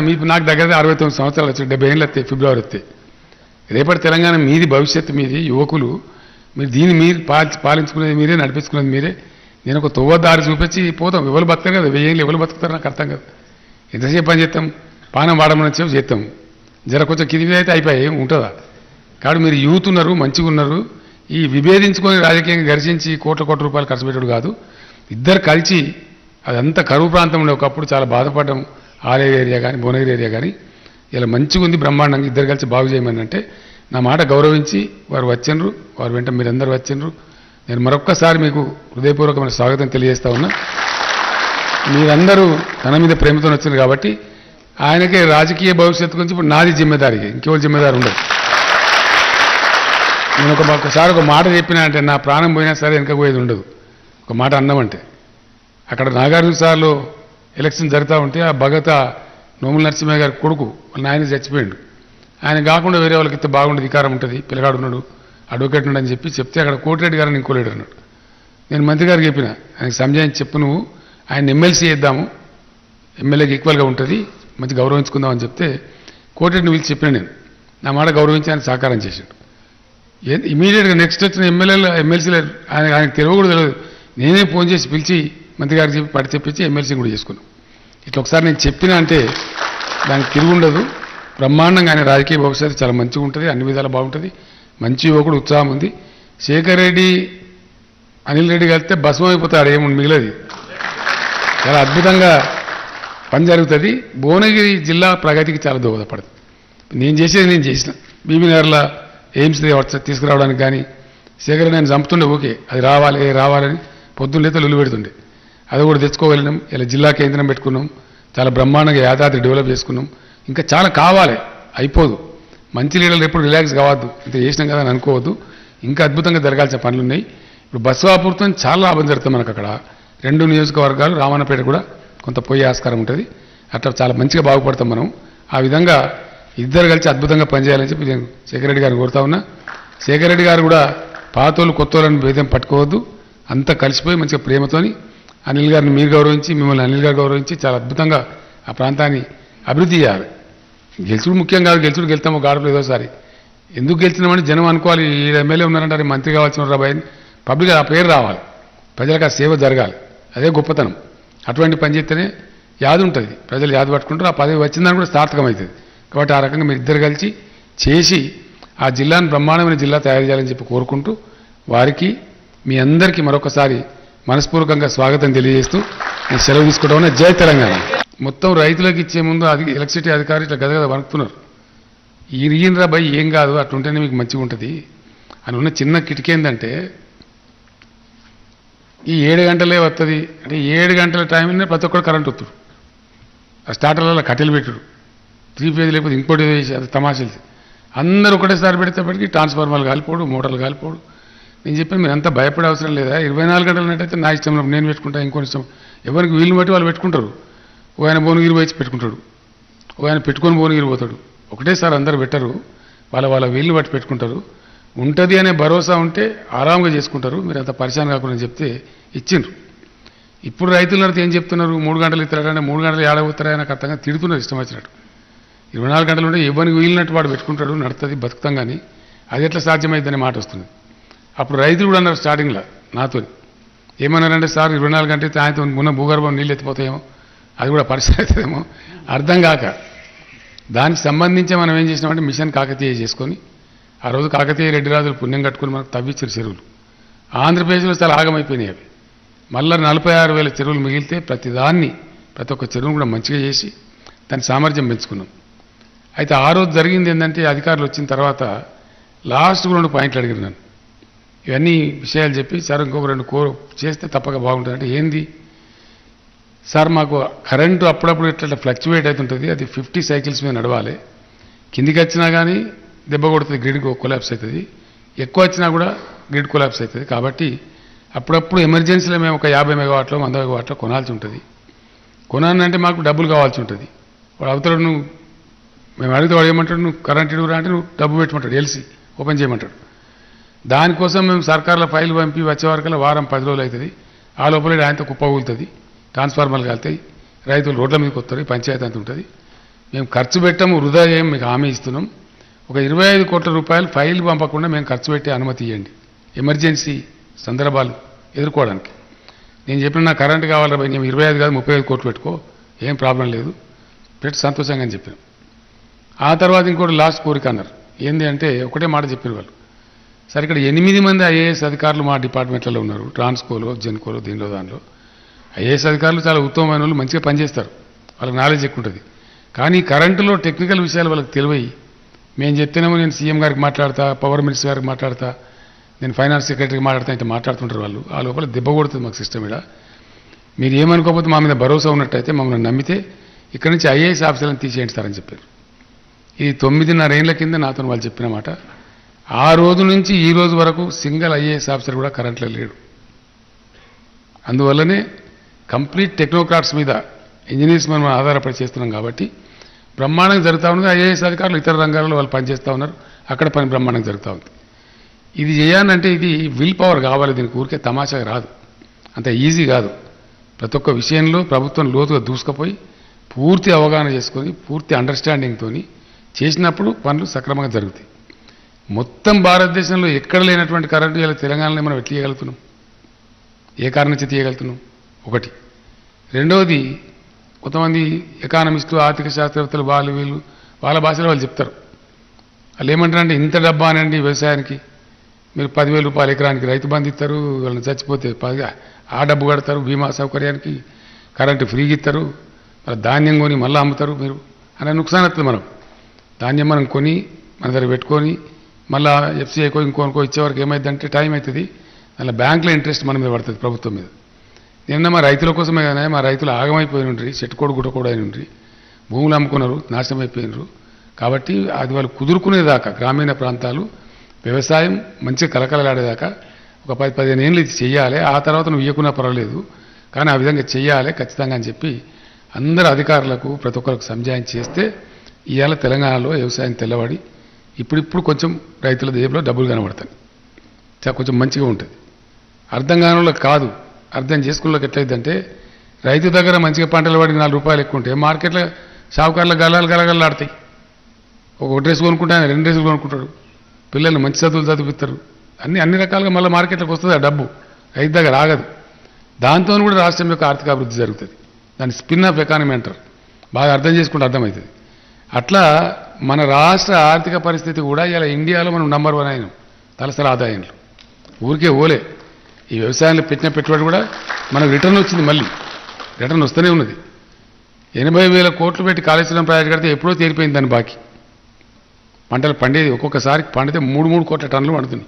మీకు నాకు దగ్గర 69 సంవత్సరాలు వచ్చాయి, 70 ఏళ్ళు వస్తాయి, ఫిబ్రవరి వస్తాయి. రేపటి తెలంగాణ మీది, భవిష్యత్తు మీది, యువకులు మీరు దీన్ని మీరు పాలించుకునేది మీరే, నడిపించుకునేది మీరే. నేను ఒక తొవ్వదారి చూపించి పోతాం. ఎవరు బతకరు కదా, 1000 ఏళ్ళు ఎవరు బతుకుతారు నాకు అర్థం కదా. ఎంతసేపు పని చేస్తాం, పానం వాడమని చెప్పి చేస్తాం. జర కొంచెం కింది అయితే అయిపోయి ఏం ఉంటుందా? కాబట్టి మీరు యూత్ ఉన్నారు, మంచిగా ఉన్నారు. ఈ విభేదించుకొని రాజకీయంగా ఘర్షించి కోట్ల రూపాయలు ఖర్చు పెట్టాడు కాదు. ఇద్దరు కలిసి అదంతా కరువు ప్రాంతంలో ఒకప్పుడు చాలా బాధపడ్డాం. ఆలేరు ఏరియా కానీ భువనగిరి ఏరియా కానీ ఇలా మంచిగా ఉంది, బ్రహ్మాండంగా ఇద్దరు కలిసి బాగు చేయమని అంటే నా మాట గౌరవించి వారు వచ్చిండ్రు. వారు వెంట మీరందరూ వచ్చిండ్రు. నేను మరొక్కసారి మీకు హృదయపూర్వకమైన స్వాగతం తెలియజేస్తా ఉన్నా. మీరందరూ తన మీద ప్రేమతో వచ్చింది కాబట్టి ఆయనకే రాజకీయ భవిష్యత్తు గురించి ఇప్పుడు నాది జిమ్మెదారి, ఇంకెవరు జిమ్మెదారు ఉండదు. నేను ఒకసారి ఒక మాట చెప్పినా అంటే నా ప్రాణం పోయినా సరే వెనకపోయేది ఉండదు. ఒక మాట అన్నామంటే అక్కడ నాగార్జున సార్లో ఎలక్షన్ జరుగుతూ ఉంటే ఆ భగత నోముల నరసింహయ్య గారి కొడుకు వాళ్ళ నాయన చచ్చిపోయాడు. ఆయన కాకుండా వేరే వాళ్ళకి ఇస్తే బాగుండే అధికారం ఉంటుంది, పిల్లగాడు ఉన్నాడు, అడ్వకేట్ ఉన్నాడు అని చెప్తే అక్కడ కోటిరెడ్డి గారిని ఇంకోలేడు అన్నాడు. నేను మంత్రి గారికి చెప్పిన, ఆయనకు సంజాయించి చెప్పు, నువ్వు ఆయన ఎమ్మెల్సీ చేద్దాము, ఎమ్మెల్యేకి ఈక్వల్గా ఉంటుంది, మంచి గౌరవించుకుందాం అని చెప్తే కోటిరెడ్డిని పిలిచి చెప్పాను. నేను నా మాట గౌరవించి ఆయన సహకారం చేశాడు. ఇమీడియట్గా నెక్స్ట్ వచ్చిన ఎమ్మెల్సీలు ఆయనకు తెలియదు కూడా తెలియదు. నేనే ఫోన్ చేసి పిలిచి మంత్రి గారికి చెప్పి పట్టి చెప్పించి ఎమ్మెల్సీ కూడా చేసుకున్నాం. ఇట్లా ఒకసారి నేను చెప్పినా అంటే దానికి తిరుగుండదు. బ్రహ్మాండంగా ఆయన రాజకీయ భవిష్యత్తు చాలా మంచిగా ఉంటుంది, అన్ని విధాలు బాగుంటుంది. మంచి యువకుడు, ఉత్సాహం ఉంది. శేఖర్ రెడ్డి, అనిల్ రెడ్డి కలిస్తే భస్మం అయిపోతాడు, ఏముంది మిగిలేదు. చాలా అద్భుతంగా పని జరుగుతుంది. భువనగిరి జిల్లా ప్రగతికి చాలా దోహదపడుతుంది. నేను చేసేది నేను చేసిన బీబీనగర్లో ఎయిమ్స్ తీసుకురావడానికి కానీ శేఖర్ నేను చంపుతుండే, ఓకే అది రావాలని పొద్దున్న లేతే లొల్లు పెడుతుండే. అది కూడా తెచ్చుకోగలిగినాం. ఇలా జిల్లా కేంద్రం పెట్టుకున్నాం, చాలా బ్రహ్మాండంగా యాదాద్రి డెవలప్ చేసుకున్నాం. ఇంకా చాలా కావాలి, అయిపోదు. మంచి లీడర్లు ఎప్పుడు రిలాక్స్ కావద్దు, ఇంత చేసినాం కదా అని అనుకోవద్దు. ఇంకా అద్భుతంగా జరగాల్సిన పనులు ఉన్నాయి. ఇప్పుడు బస్వాపూర్తో చాలా లాభం జరుగుతుంది మనకు. అక్కడ 2 నియోజకవర్గాలు, రామన్నపేట కూడా కొంత పోయే ఆస్కారం ఉంటుంది. అట్లా చాలా మంచిగా బాగుపడతాం మనం. ఆ విధంగా ఇద్దరు కలిసి అద్భుతంగా పనిచేయాలని చెప్పి నేను శేఖర్ రెడ్డి గారిని కోరుతా ఉన్నా. శేఖర్ రెడ్డి గారు కూడా పాతోళ్ళు కొత్తోళ్ళని భేదం పట్టుకోవద్దు, అంతా కలిసిపోయి మంచిగా ప్రేమతోని అనిల్ గారిని మీరు గౌరవించి, మిమ్మల్ని అనిల్ గారు గౌరవించి చాలా అద్భుతంగా ఆ ప్రాంతాన్ని అభివృద్ధి చేయాలి. గెలుచుడు ముఖ్యం కాదు, గెలుతామో గాడపలు ఏదోసారి. ఎందుకు గెలిచినామని జనం అనుకోవాలి. ఈ ఎమ్మెల్యే ఉన్నారంటే మంత్రి కావాల్సిన రాబాయి పబ్లిక్ ఆ పేరు రావాలి, ప్రజలకు ఆ సేవ జరగాలి. అదే గొప్పతనం. అటువంటి పని చేస్తేనే యాది ఉంటుంది, ప్రజలు యాది పట్టుకుంటారు, ఆ పదవి వచ్చిందని కూడా సార్థకమవుతుంది. కాబట్టి ఆ రకంగా మీరు ఇద్దరు కలిసి చేసి ఆ జిల్లాను బ్రహ్మాండమైన జిల్లా తయారు చేయాలని చెప్పి కోరుకుంటూ వారికి మీ అందరికీ మరొకసారి మనస్పూర్వకంగా స్వాగతం తెలియజేస్తూ నేను సెలవు తీసుకోవడం. జై తెలంగాణ. మొత్తం రైతులకు ఇచ్చే ముందు ఎలక్ట్రిసిటీ అధికారులు ఇట్లా గదగద వణుకుతున్నారు. ఈయనరా భయ్ ఏం కాదు, అట్లుంటేనే మీకు మంచిగా ఉంటుంది అని ఉన్న చిన్న కిటికీ ఏంటంటే ఈ 7 గంటలే వస్తుంది అంటే 7 గంటల టైంలోనే ప్రతి ఒక్కరు కరెంట్ వస్తుంది. ఆ స్టార్టర్లలో కట్టెలు పెట్టుడు, 3 ఫేజ్ లేకపోతే ఇంకోటి వేసి అది తమాషలు. అందరూ ఒకటేసారి పెడితేప్పటికీ ట్రాన్స్ఫార్మర్లు కాలిపోడు, మోటార్లు కాలిపోడు. నేను చెప్పాను మీరు అంతా భయపడే అవసరం లేదా. 24 గంటలు ఉన్నట్టయితే నా ఇష్టంలో నేను పెట్టుకుంటా, ఇంకోటి ఇష్టం ఎవరికి వీళ్ళు బట్టి వాళ్ళు పెట్టుకుంటారు. ఓ ఆయన భువనగిరి పోయి పెట్టుకుంటాడు, ఓ ఆయన పెట్టుకొని భువనగిరి పోతాడు. ఒకటేసారి అందరూ పెట్టరు, వాళ్ళ వీళ్ళు బట్టి పెట్టుకుంటారు. ఉంటుంది అనే భరోసా ఉంటే ఆరాంగా చేసుకుంటారు. మీరు అంత పరిశాన్ కాకుండా చెప్తే ఇచ్చిండ్రు. ఇప్పుడు రైతులంతా ఏం చెప్తున్నారు, 3 గంటలు ఇస్తారంటే 3 గంటలు ఏడవుతారా నాకు అర్థంగా తిడుతున్నారు ఇష్టం వచ్చినట్టు. 24 గంటలు ఉంటే ఎవరికి వీలినట్టు వాడు పెట్టుకుంటాడు, నడుతుంది, బతుకుతాం. కానీ అది ఎట్లా సాధ్యమైందనే మాట వస్తుంది. అప్పుడు రైతులు కూడా అన్నారు స్టార్టింగ్లో నాతో ఏమన్నారంటే, సార్ 24 గంటలు సాయంత్రం ఉన్న భూగర్భం నీళ్ళు ఎత్తిపోతాయేమో, అది కూడా పరిస్థితి అవుతుందేమో అర్థం కాక దానికి సంబంధించి మనం ఏం చేసినామంటే మిషన్ కాకతీయ చేసుకొని ఆ రోజు కాకతీయ రెడ్డి రాజులు పుణ్యం కట్టుకుని మనకు తవ్విచ్చారు చెరువులు. ఆంధ్రప్రదేశ్లో చాలా ఆగమైపోయినాయి అవి. మళ్ళీ 46,000 చెరువులు మిగిలితే ప్రతి ఒక్క చెరువును కూడా మంచిగా చేసి దాని సామర్థ్యం పెంచుకున్నాం. అయితే ఆ రోజు జరిగింది ఏంటంటే అధికారులు వచ్చిన తర్వాత లాస్ట్ 2 పాయింట్లు అడిగారు నన్ను. ఇవన్నీ విషయాలు చెప్పి సార్ ఇంకొక 2 చేస్తే తప్పక బాగుంటుంది అంటే ఏంది సార్, మాకు కరెంటు అప్పుడప్పుడు ఇట్లా ఫ్లక్చువేట్ అవుతుంటుంది, అది 50 సైకిల్స్ మీద నడవాలి. కిందికి వచ్చినా కానీ దెబ్బ కొడుతుంది, గ్రిడ్ కొలాప్స్ అవుతుంది. ఎక్కువ వచ్చినా కూడా గ్రిడ్ కొలాప్స్ అవుతుంది. కాబట్టి అప్పుడప్పుడు ఎమర్జెన్సీలో మేము ఒక 50 మెగావాట్లో 100 మెగావాట్లో కొనాల్సి ఉంటుంది. కొనాలంటే మాకు డబ్బులు కావాల్సి ఉంటుంది. వాడు అవతల నువ్వు మేము అడిగితే వాడు ఏమంటాడు, నువ్వు కరెంట్ ఇవ్వరా అంటే నువ్వు డబ్బు పెట్టమంటాడు, ఎల్సీ ఓపెన్ చేయమంటాడు. దానికోసం మేము సర్కార్లో ఫైల్ పంపి వచ్చే వరకల్లా వారం 10 రోజులు అవుతుంది. ఆ లోపల ఆయనతో కుప్ప కూలుతుంది, ట్రాన్స్ఫార్మర్లు కాలుతాయి, రైతులు రోడ్ల మీదకి వస్తారు, పంచాయతీ అంత ఉంటుంది. మేము ఖర్చు పెట్టాము, వృధా చేయం, మీకు హామీ ఇస్తున్నాం. ఒక 25 కోట్ల రూపాయలు ఫైల్ పంపకుండా మేము ఖర్చు పెట్టే అనుమతి ఇవ్వండి, ఎమర్జెన్సీ సందర్భాలు ఎదుర్కోవడానికి. నేను చెప్పిన నాకు కరెంట్ కావాలి, నేను 25 కాదు 35 కోట్లు పెట్టుకో, ఏం ప్రాబ్లం లేదు, పెట్టి సంతోషంగా అని చెప్పాను. ఆ తర్వాత ఇంకోటి లాస్ట్ కోరిక అన్నారు. ఏంది అంటే ఒకటే మాట చెప్పారు వాళ్ళు. సరే ఇక్కడ 8 మంది ఐఏఎస్ అధికారులు మా డిపార్ట్మెంట్లలో ఉన్నారు, ట్రాన్స్కోలో, జెన్కోలో, దానిలో. ఐఏఎస్ అధికారులు చాలా ఉత్తమమైన వాళ్ళు, మంచిగా పనిచేస్తారు, వాళ్ళకి నాలెడ్జ్ ఎక్కువ ఉంటుంది. కానీ కరెంటులో టెక్నికల్ విషయాలు వాళ్ళకి తెలివై మేము చెప్తేనేమో నేను సీఎం గారికి మాట్లాడతా, పవర్ మినిస్టర్ గారికి మాట్లాడతా, నేను ఫైనాన్స్ సెక్రటరీకి మాట్లాడతా, అయితే మాట్లాడుతుంటారు వాళ్ళు. ఆ లోపల దెబ్బ కొడుతుంది మాకు సిస్టమ్. ఇక్కడ మీరు ఏమనుకోకపోతే మా మీద భరోసా ఉన్నట్టయితే మమ్మల్ని నమ్మితే ఇక్కడ నుంచి ఐఏఎస్ ఆఫీసర్లను తీసేయండి సార్ అని చెప్పారు. ఇది 9.5 ఏళ్ల కింద నాతో వాళ్ళు చెప్పిన మాట. ఆ రోజు నుంచి ఈ రోజు వరకు సింగిల్ ఐఏఎస్ ఆఫీసర్ కూడా కరెంట్లో లేడు. అందువల్లనే కంప్లీట్ టెక్నోక్రాట్స్ మీద, ఇంజనీర్స్ మనం ఆధారపడి చేస్తున్నాం కాబట్టి బ్రహ్మాండంగా జరుగుతూ ఉంది. ఐఏఎస్ అధికారులు ఇతర రంగాల్లో వాళ్ళు పనిచేస్తూ ఉన్నారు, అక్కడ పని బ్రహ్మాండంగా జరుగుతూ ఉంది. ఇది చేయాలంటే ఇది విల్ పవర్ కావాలి, దీనికి ఊరికే తమాషాగా రాదు, అంత ఈజీ కాదు. ప్రతి ఒక్క విషయంలో ప్రభుత్వం లోతుగా దూసుకుపోయి పూర్తి అవగాహన చేసుకొని పూర్తి అండర్స్టాండింగ్తో చేసినప్పుడు పనులు సక్రమంగా జరుగుతాయి. మొత్తం భారతదేశంలో ఎక్కడ లేనటువంటి కరెంటు ఇలా తెలంగాణలో మనం ఎట్లా తీయగలుగుతున్నాం, ఏ కారణం నుంచి తీయగలుగుతున్నాం ఒకటి. రెండవది, కొంతమంది ఎకానమిస్టులు, ఆర్థిక శాస్త్రవేత్తలు, వీళ్ళు వాళ్ళ భాషలో వాళ్ళు చెప్తారు. వాళ్ళు ఏమంటారంటే ఇంత డబ్బా అనండి వ్యవసాయానికి, మీరు 10,000 రూపాయలు ఎకరానికి రైతు బంధు ఇస్తారు, వాళ్ళని చచ్చిపోతే ఆ డబ్బు కడతారు, బీమా సౌకర్యానికి కరెంటు ఫ్రీగా ఇస్తారు, మళ్ళీ ధాన్యం కొని మళ్ళీ అమ్ముతారు మీరు అనే నుక్సాన్ వస్తుంది. మనం ధాన్యం మనం కొని మన దగ్గర పెట్టుకొని మళ్ళీ ఎఫ్సీఐకో ఇంకోనుకో ఇచ్చేవరకు ఏమైందంటే టైం అవుతుంది, అలా బ్యాంకులో ఇంట్రెస్ట్ మన మీద పడుతుంది ప్రభుత్వం మీద. నిన్న మా రైతుల కోసమే కానీ మా రైతులు ఆగమైపోయి ఉండ్రి, చెట్టుకోడు గుట్టకోడు అయిన ఉండ్రి, భూములు అమ్ముకున్నారు, నాశనం అయిపోయినారు. కాబట్టి అది వాళ్ళు కుదురుకునేదాకా గ్రామీణ ప్రాంతాలు వ్యవసాయం మంచిగా కలకలలాడేదాకా ఒక 10-15 ఏళ్ళు ఇది చెయ్యాలి. ఆ తర్వాత నువ్వు ఇవ్వకున్నా పర్వాలేదు, కానీ ఆ విధంగా చెయ్యాలి ఖచ్చితంగా అని చెప్పి అందరు అధికారులకు ప్రతి ఒక్కరికి సంజాయం చేస్తే ఇవాళ తెలంగాణలో వ్యవసాయం తెల్లబడి ఇప్పుడు కొంచెం రైతుల జేబులో డబ్బులు కనబడతాయి, కొంచెం మంచిగా ఉంటుంది. అర్థం కాని కాదు, అర్థం చేసుకున్నకి ఎట్లయిద్దంటే రైతు దగ్గర మంచిగా పంటలు పడి 4 రూపాయలు ఎక్కువ ఉంటే మార్కెట్లో షావుకారుల గలగలలాడతాయి. ఒక డ్రెస్ కొనుక్కుంటే ఆయన 2 డ్రెస్సులు కొనుక్కుంటాడు, పిల్లల్ని మంచి చదువులు చదివిస్తారు, అన్ని రకాలుగా మళ్ళీ మార్కెట్లోకి వస్తుంది ఆ డబ్బు, రైతు దగ్గర ఆగదు. దాంతో కూడా రాష్ట్రం యొక్క ఆర్థిక అభివృద్ధి జరుగుతుంది. దాన్ని స్పిన్ ఆఫ్ ఎకానమీ అంటారు, బాగా అర్థం చేసుకుంటే అర్థమవుతుంది. అట్లా మన రాష్ట్ర ఆర్థిక పరిస్థితి కూడా ఇలా ఇండియాలో మనం నంబర్ 1 అయినాం తలసరి ఆదాయంలో. ఊరికే ఓలే, ఈ వ్యవసాయంలో పెట్టిన పెట్టుబడి కూడా మనకు రిటర్న్ వచ్చింది, మళ్ళీ రిటర్న్ వస్తూనే ఉన్నది. 80,000 కోట్లు పెట్టి కాళేశ్వరం ప్రాజెక్టు కడితే ఎప్పుడో తీరిపోయింది దాని బాకీ. పంటలు పండేది ఒక్కొక్కసారి పండితే 3 కోట్ల టన్నులు పండుతుంది.